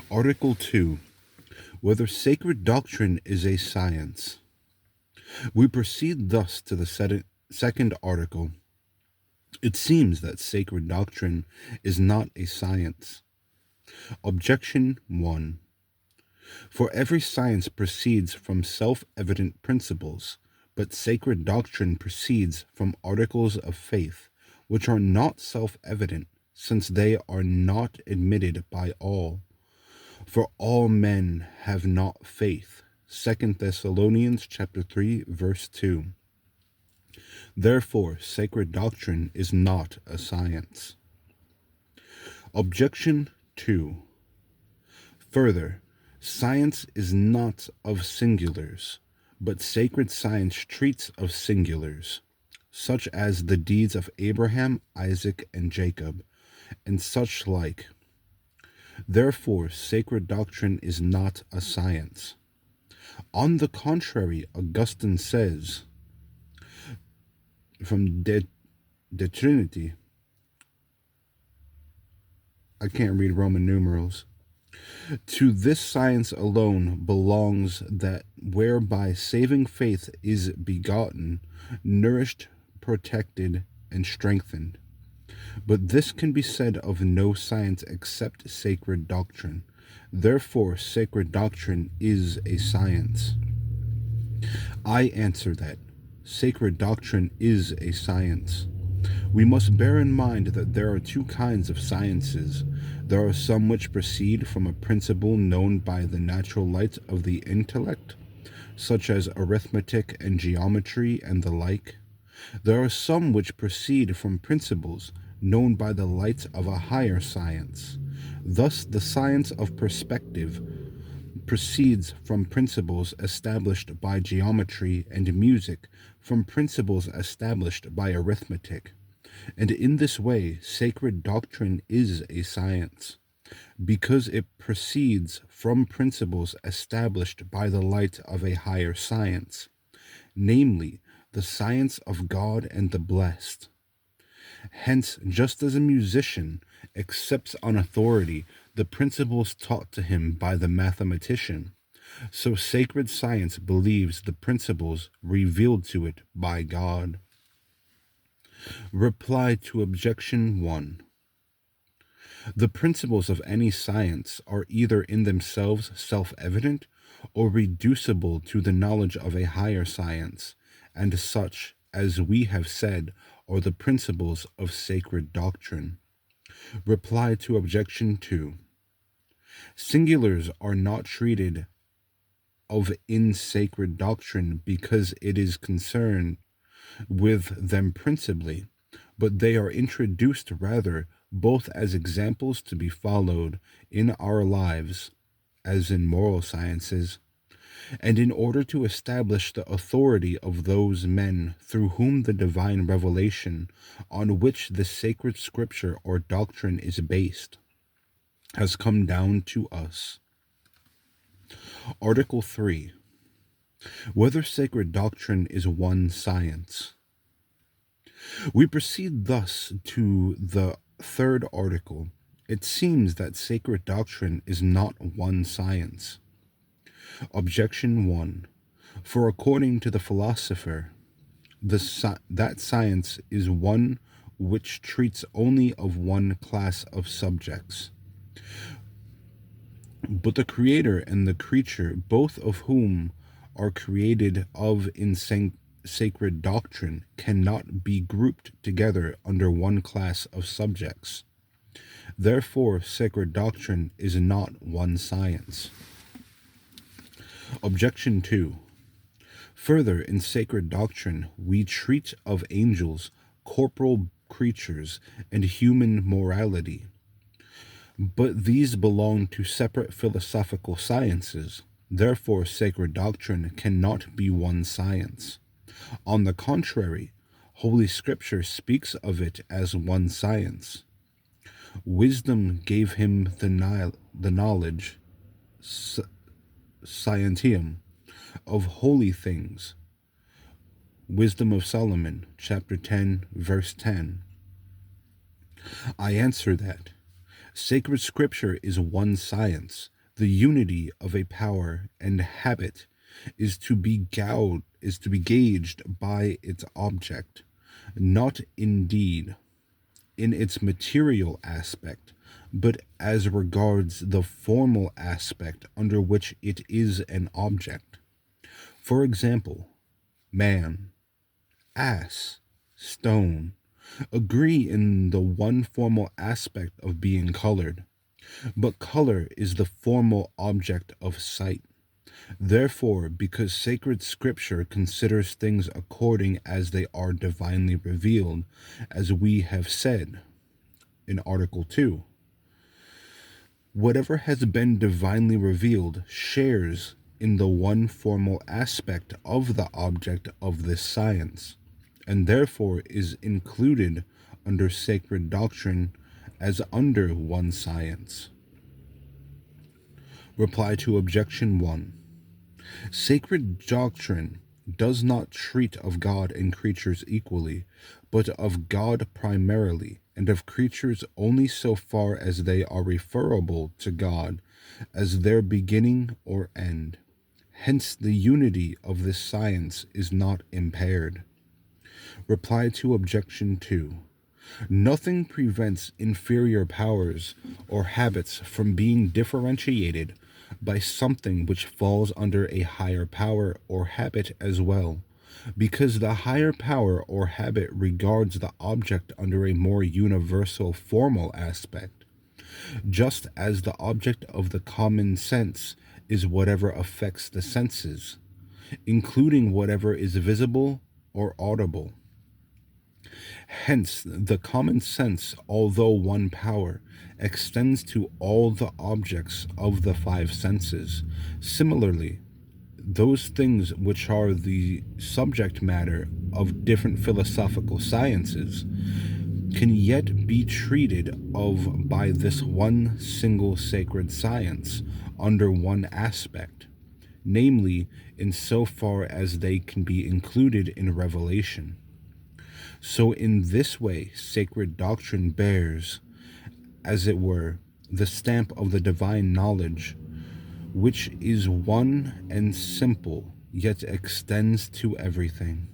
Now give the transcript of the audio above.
Article 2. Whether sacred doctrine is a science. We proceed thus to the second article. It seems that sacred doctrine is not a science. Objection 1. For every science proceeds from self-evident principles, but sacred doctrine proceeds from articles of faith, which are not self-evident, since they are not admitted by all. For all men have not faith. 2 Thessalonians chapter 3, verse 2. Therefore, sacred doctrine is not a science. Objection 2. Further, science is not of singulars, but sacred science treats of singulars, such as the deeds of Abraham, Isaac, and Jacob, and such like. Therefore, sacred doctrine is not a science. On the contrary, Augustine says, from De Trinity, I can't read Roman numerals, to this science alone belongs that whereby saving faith is begotten, nourished, protected, and strengthened. But this can be said of no science except sacred doctrine. Therefore, sacred doctrine is a science. I answer that sacred doctrine is a science. We must bear in mind that there are two kinds of sciences. There are some which proceed from a principle known by the natural light of the intellect, such as arithmetic and geometry and the like. There are some which proceed from principles known by the light of a higher science. Thus, the science of perspective proceeds from principles established by geometry, and music from principles established by arithmetic. And in this way, sacred doctrine is a science, because it proceeds from principles established by the light of a higher science, namely, the science of God and the blessed. Hence, just as a musician accepts on authority the principles taught to him by the mathematician, so sacred science believes the principles revealed to it by God. Reply to Objection 1. The principles of any science are either in themselves self-evident or reducible to the knowledge of a higher science, and such, as we have said, are the principles of sacred doctrine. Reply to Objection 2. Singulars are not treated of in sacred doctrine because it is concerned with them principally, but they are introduced rather both as examples to be followed in our lives, as in moral sciences, and in order to establish the authority of those men through whom the divine revelation, on which the sacred scripture or doctrine is based, has come down to us. Article 3. Whether sacred doctrine is one science. We proceed thus to the third article. It seems that sacred doctrine is not one science. Objection 1. For according to the philosopher, that science is one which treats only of one class of subjects. But the Creator and the creature, both of whom are created of in sacred doctrine, cannot be grouped together under one class of subjects. Therefore, sacred doctrine is not one science. Objection 2. Further, in sacred doctrine, we treat of angels, corporal creatures, and human morality. But these belong to separate philosophical sciences. Therefore, sacred doctrine cannot be one science. On the contrary, Holy Scripture speaks of it as one science. Wisdom gave him the knowledge, scientium, of holy things. Wisdom of Solomon, chapter 10, verse 10. I answer that Sacred scripture is one science. The unity of a power and habit is to be gauged by its object, not indeed in its material aspect, but as regards the formal aspect under which it is an object. For example, man, ass, stone agree in the one formal aspect of being colored, but color is the formal object of sight. Therefore, because sacred scripture considers things according as they are divinely revealed, as we have said in Article 2, whatever has been divinely revealed shares in the one formal aspect of the object of this science, and therefore is included under sacred doctrine as under one science. Reply to Objection 1. Sacred doctrine does not treat of God and creatures equally, but of God primarily, and of creatures only so far as they are referable to God as their beginning or end. Hence the unity of this science is not impaired. Reply to Objection 2. Nothing prevents inferior powers or habits from being differentiated by something which falls under a higher power or habit as well, because the higher power or habit regards the object under a more universal formal aspect, just as the object of the common sense is whatever affects the senses, including whatever is visible or audible. Hence, the common sense, although one power, extends to all the objects of the five senses. Similarly, those things which are the subject matter of different philosophical sciences can yet be treated of by this one single sacred science under one aspect, namely, in so far as they can be included in revelation. So in this way, sacred doctrine bears, as it were, the stamp of the divine knowledge, which is one and simple, yet extends to everything.